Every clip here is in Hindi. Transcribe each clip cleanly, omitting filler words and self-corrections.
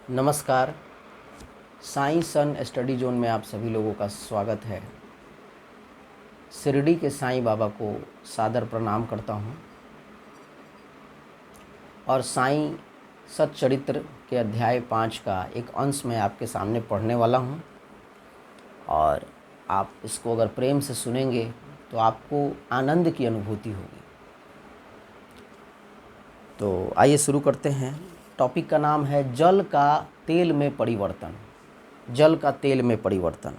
नमस्कार। साईं सन स्टडी जोन में आप सभी लोगों का स्वागत है। शिरडी के साईं बाबा को सादर प्रणाम करता हूँ और साईं सच्चरित्र के अध्याय 5 का एक अंश मैं आपके सामने पढ़ने वाला हूँ और आप इसको अगर प्रेम से सुनेंगे तो आपको आनंद की अनुभूति होगी। तो आइए शुरू करते हैं। टॉपिक का नाम है जल का तेल में परिवर्तन। जल का तेल में परिवर्तन।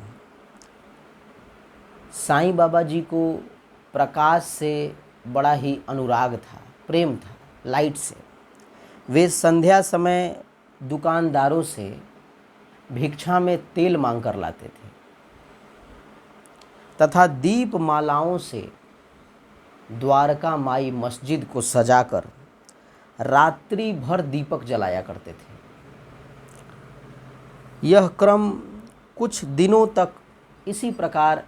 साईं बाबा जी को प्रकाश से बड़ा ही अनुराग था, प्रेम था, लाइट से। वे संध्या समय दुकानदारों से भिक्षा में तेल मांग कर लाते थे तथा दीप मालाओं से द्वारका माई मस्जिद को सजाकर रात्रि भर दीपक जलाया करते थे। यह क्रम कुछ दिनों तक इसी प्रकार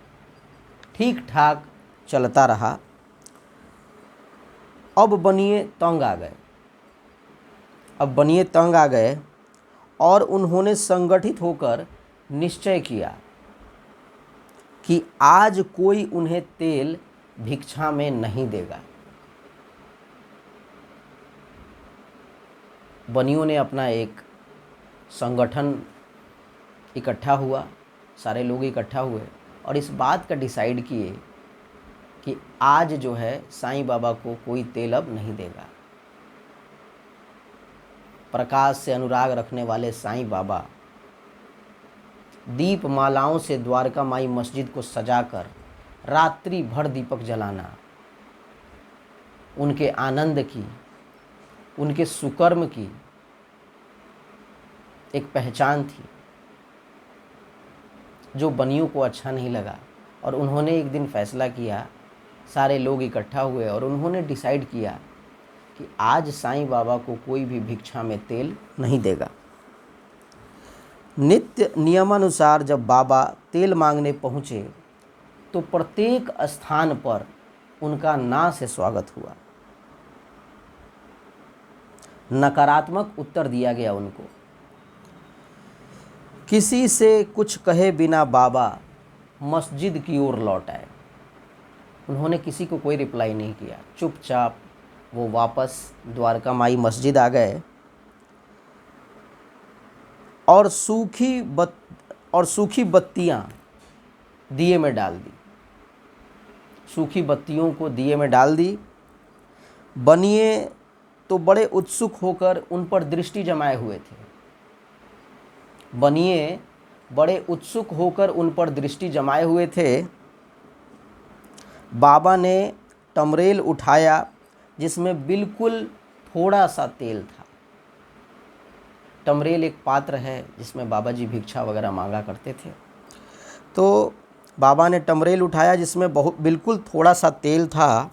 ठीक ठाक चलता रहा। अब बनिए तंग आ गए और उन्होंने संगठित होकर निश्चय किया कि आज कोई उन्हें तेल भिक्षा में नहीं देगा। बनियों ने अपना एक संगठन इकट्ठा हुआ, सारे लोग इकट्ठा हुए और इस बात का डिसाइड किए कि आज जो है साईं बाबा को कोई तेल अब नहीं देगा। प्रकाश से अनुराग रखने वाले साईं बाबा दीप मालाओं से द्वारका माई मस्जिद को सजाकर रात्रि भर दीपक जलाना उनके आनंद की, उनके सुकर्म की एक पहचान थी, जो बनियों को अच्छा नहीं लगा। और उन्होंने एक दिन फैसला किया, सारे लोग इकट्ठा हुए और उन्होंने डिसाइड किया कि आज साईं बाबा को कोई भी भिक्षा में तेल नहीं देगा। नित्य नियमानुसार जब बाबा तेल मांगने पहुँचे तो प्रत्येक स्थान पर उनका ना से स्वागत हुआ। नकारात्मक उत्तर दिया गया उनको। किसी से कुछ कहे बिना बाबा मस्जिद की ओर लौट आए। उन्होंने किसी को कोई रिप्लाई नहीं किया, चुपचाप वो वापस द्वारका माई मस्जिद आ गए और सूखी बत्तियां दिए में डाल दी। सूखी बत्तियों को दिए में डाल दी। बनिए तो बड़े उत्सुक होकर उन पर दृष्टि जमाए हुए थे। बनिए बड़े उत्सुक होकर उन पर दृष्टि जमाए हुए थे। बाबा ने टमरेल उठाया जिसमें बिल्कुल थोड़ा सा तेल था। टमरेल एक पात्र है जिसमें बाबा जी भिक्षा वगैरह मांगा करते थे। तो बाबा ने टमरेल उठाया जिसमें बिल्कुल थोड़ा सा तेल था।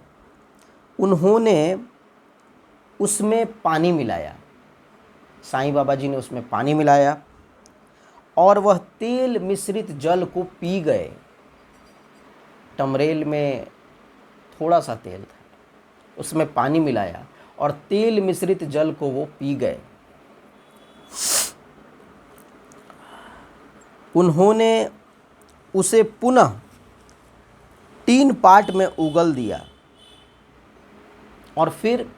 उन्होंने उसमें पानी मिलाया। साईं बाबा जी ने उसमें पानी मिलाया और वह तेल मिश्रित जल को पी गए। टमरेल में थोड़ा सा तेल था, उसमें पानी मिलाया और तेल मिश्रित जल को वो पी गए। उन्होंने उसे पुनः 3 पार्ट में उगल दिया और फिर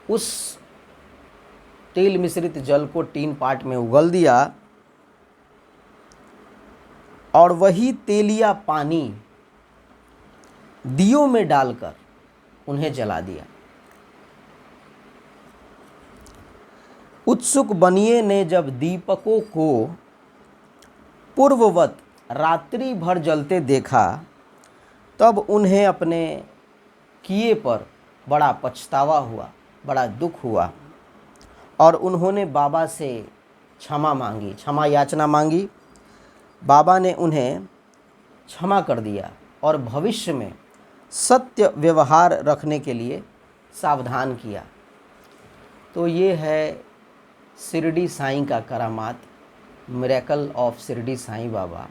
उस तेल मिश्रित जल को 3 पार्ट में उगल दिया और वही तेलिया पानी दियों में डालकर उन्हें जला दिया। उत्सुक बनिए ने जब दीपकों को पूर्ववत रात्रि भर जलते देखा तब उन्हें अपने किए पर बड़ा पछतावा हुआ, बड़ा दुख हुआ और उन्होंने बाबा से क्षमा याचना मांगी। बाबा ने उन्हें क्षमा कर दिया और भविष्य में सत्य व्यवहार रखने के लिए सावधान किया। तो ये है शिरडी साईं का करामात, मिरेकल ऑफ शिरडी साईं बाबा,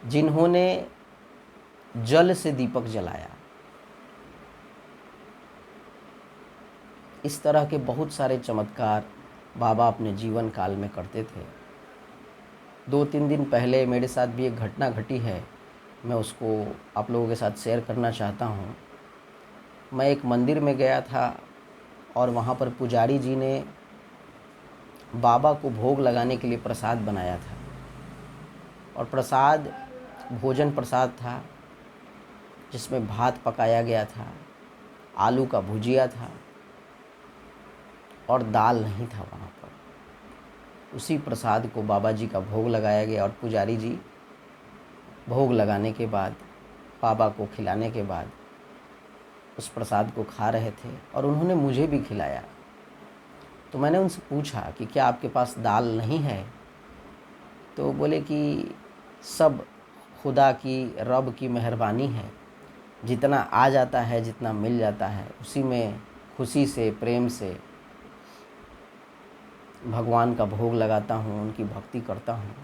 जिन्होंने जल से दीपक जलाया। इस तरह के बहुत सारे चमत्कार बाबा अपने जीवन काल में करते थे। 2-3 दिन पहले मेरे साथ भी एक घटना घटी है, मैं उसको आप लोगों के साथ शेयर करना चाहता हूँ। मैं एक मंदिर में गया था और वहाँ पर पुजारी जी ने बाबा को भोग लगाने के लिए प्रसाद बनाया था, और प्रसाद भोजन प्रसाद था जिसमें भात पकाया गया था, आलू का भुजिया था और दाल नहीं था। वहाँ पर उसी प्रसाद को बाबा जी का भोग लगाया गया, और पुजारी जी भोग लगाने के बाद, बाबा को खिलाने के बाद उस प्रसाद को खा रहे थे और उन्होंने मुझे भी खिलाया। तो मैंने उनसे पूछा कि क्या आपके पास दाल नहीं है? तो बोले कि सब खुदा की, रब की मेहरबानी है, जितना आ जाता है, जितना मिल जाता है, उसी में खुशी से, प्रेम से भगवान का भोग लगाता हूँ, उनकी भक्ति करता हूँ,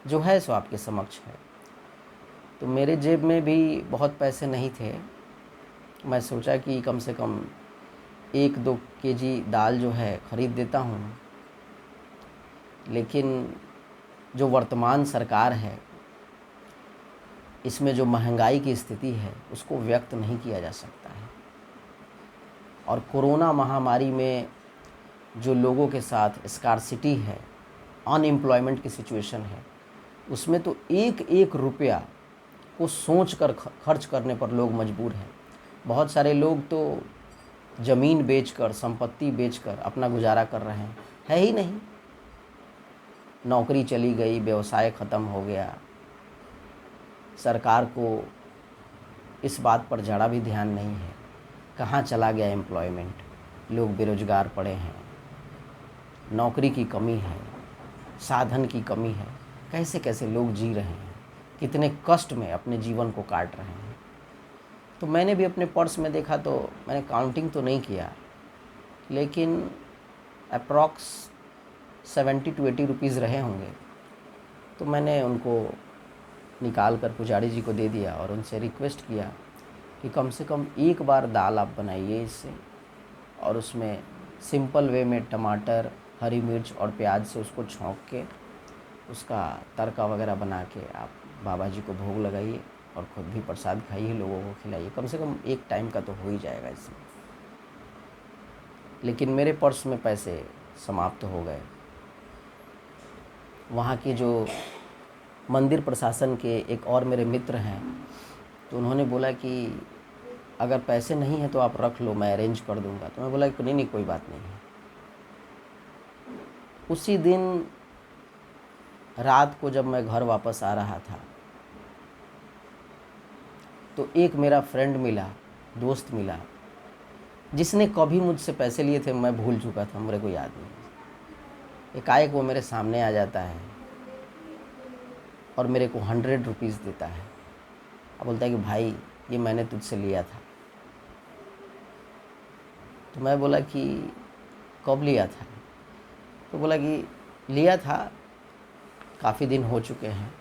जो है सो आपके समक्ष है। तो मेरे जेब में भी बहुत पैसे नहीं थे। मैं सोचा कि कम से कम 1-2 केजी दाल जो है ख़रीद देता हूँ, लेकिन जो वर्तमान सरकार है, इसमें जो महंगाई की स्थिति है उसको व्यक्त नहीं किया जा सकता है। और कोरोना महामारी में जो लोगों के साथ स्कार्सिटी है, अनएम्प्लॉयमेंट की सिचुएशन है, उसमें तो एक एक रुपया को सोच कर खर्च करने पर लोग मजबूर हैं। बहुत सारे लोग तो ज़मीन बेचकर, संपत्ति बेचकर अपना गुजारा कर रहे हैं। है ही नहीं, नौकरी चली गई, व्यवसाय ख़त्म हो गया। सरकार को इस बात पर ज़रा भी ध्यान नहीं है, कहाँ चला गया एम्प्लॉयमेंट, लोग बेरोज़गार पड़े हैं, नौकरी की कमी है, साधन की कमी है, कैसे कैसे लोग जी रहे हैं, कितने कष्ट में अपने जीवन को काट रहे हैं। तो मैंने भी अपने पर्स में देखा, तो मैंने काउंटिंग तो नहीं किया, लेकिन अप्रॉक्स 70-80 रुपीज़ रहे होंगे। तो मैंने उनको निकाल कर पुजारी जी को दे दिया और उनसे रिक्वेस्ट किया कि कम से कम एक बार दाल आप बनाइए इससे, और उसमें सिंपल वे में टमाटर, हरी मिर्च और प्याज से उसको छौंक के उसका तड़का वगैरह बना के आप बाबा जी को भोग लगाइए और ख़ुद भी प्रसाद खाइए, लोगों को खिलाइए। कम से कम एक टाइम का तो हो ही जाएगा इसमें। लेकिन मेरे पर्स में पैसे समाप्त हो गए। वहाँ के जो मंदिर प्रशासन के एक और मेरे मित्र हैं, तो उन्होंने बोला कि अगर पैसे नहीं हैं तो आप रख लो, मैं अरेंज कर दूंगा। तो मैं बोला कि नहीं कोई बात नहीं है। उसी दिन रात को जब मैं घर वापस आ रहा था, तो एक मेरा फ्रेंड मिला, दोस्त मिला, जिसने कभी मुझसे पैसे लिए थे मैं भूल चुका था, मेरे को याद नहीं। एकाएक वो मेरे सामने आ जाता है और मेरे को 100 रुपीज़ देता है। अब बोलता है कि भाई ये मैंने तुझसे लिया था। तो मैं बोला कि कब लिया था? तो बोला कि लिया था, काफ़ी दिन हो चुके हैं।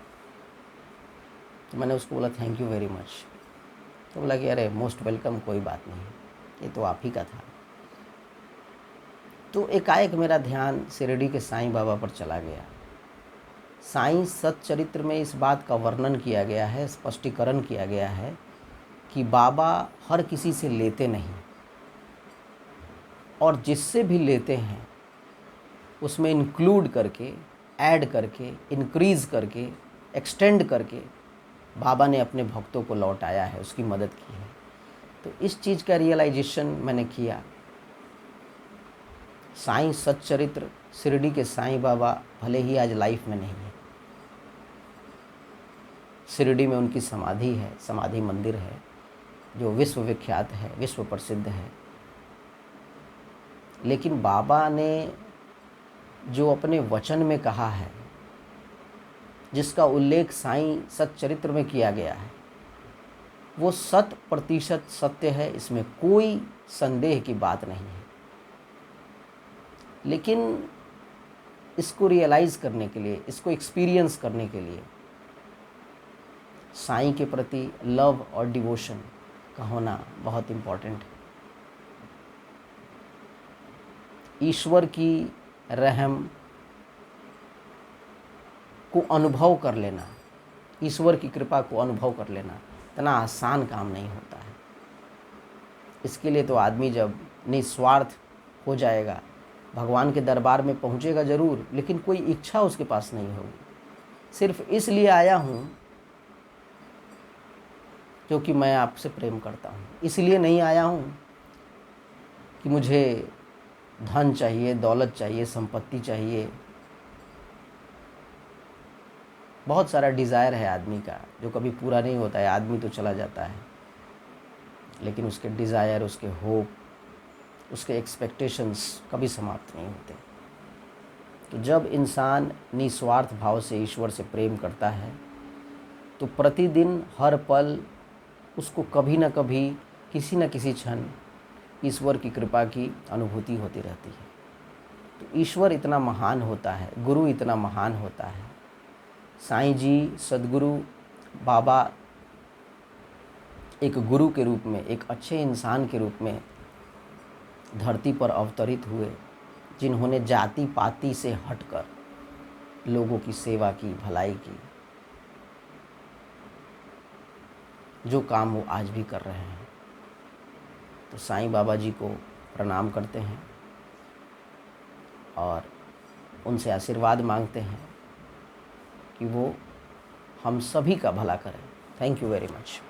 तो मैंने उसको बोला थैंक यू वेरी मच। तो बोला कि अरे मोस्ट वेलकम, कोई बात नहीं, ये तो आप ही का था। तो एकाएक मेरा ध्यान शिरडी के साईं बाबा पर चला गया। साईं सच्चरित्र में इस बात का वर्णन किया गया है, स्पष्टीकरण किया गया है कि बाबा हर किसी से लेते नहीं, और जिससे भी लेते हैं उसमें इंक्लूड करके, ऐड करके, इंक्रीज़ करके, एक्सटेंड करके बाबा ने अपने भक्तों को लौटाया है, उसकी मदद की है। तो इस चीज़ का रियलाइजेशन मैंने किया। साईं सच्चरित्र, शिरडी के साईं बाबा भले ही आज लाइफ में नहीं है, शिरडी में उनकी समाधि है, समाधि मंदिर है जो विश्व विख्यात है, विश्व प्रसिद्ध है। लेकिन बाबा ने जो अपने वचन में कहा है, जिसका उल्लेख साईं सच्चरित्र में किया गया है, वो 100% सत्य है, इसमें कोई संदेह की बात नहीं है। लेकिन इसको रियलाइज़ करने के लिए, इसको एक्सपीरियंस करने के लिए साईं के प्रति लव और डिवोशन का होना बहुत इम्पॉर्टेंट है। ईश्वर की रहम को अनुभव कर लेना, ईश्वर की कृपा को अनुभव कर लेना इतना आसान काम नहीं होता है। इसके लिए तो आदमी जब निस्वार्थ हो जाएगा, भगवान के दरबार में पहुंचेगा ज़रूर, लेकिन कोई इच्छा उसके पास नहीं होगी। सिर्फ इसलिए आया हूँ क्योंकि मैं आपसे प्रेम करता हूँ, इसलिए नहीं आया हूँ कि मुझे धन चाहिए, दौलत चाहिए, संपत्ति चाहिए। बहुत सारा डिज़ायर है आदमी का जो कभी पूरा नहीं होता है। आदमी तो चला जाता है, लेकिन उसके डिज़ायर, उसके होप, उसके एक्सपेक्टेशंस कभी समाप्त नहीं होते। तो जब इंसान निस्वार्थ भाव से ईश्वर से प्रेम करता है तो प्रतिदिन हर पल उसको कभी न कभी, किसी न किसी क्षण ईश्वर की कृपा की अनुभूति होती रहती है। तो ईश्वर इतना महान होता है, गुरु इतना महान होता है। साईं जी, सद्गुरु बाबा एक गुरु के रूप में, एक अच्छे इंसान के रूप में धरती पर अवतरित हुए, जिन्होंने जाति पाति से हटकर लोगों की सेवा की, भलाई की। जो काम वो आज भी कर रहे हैं। तो साईं बाबा जी को प्रणाम करते हैं और उनसे आशीर्वाद मांगते हैं कि वो हम सभी का भला करें। Thank you very much.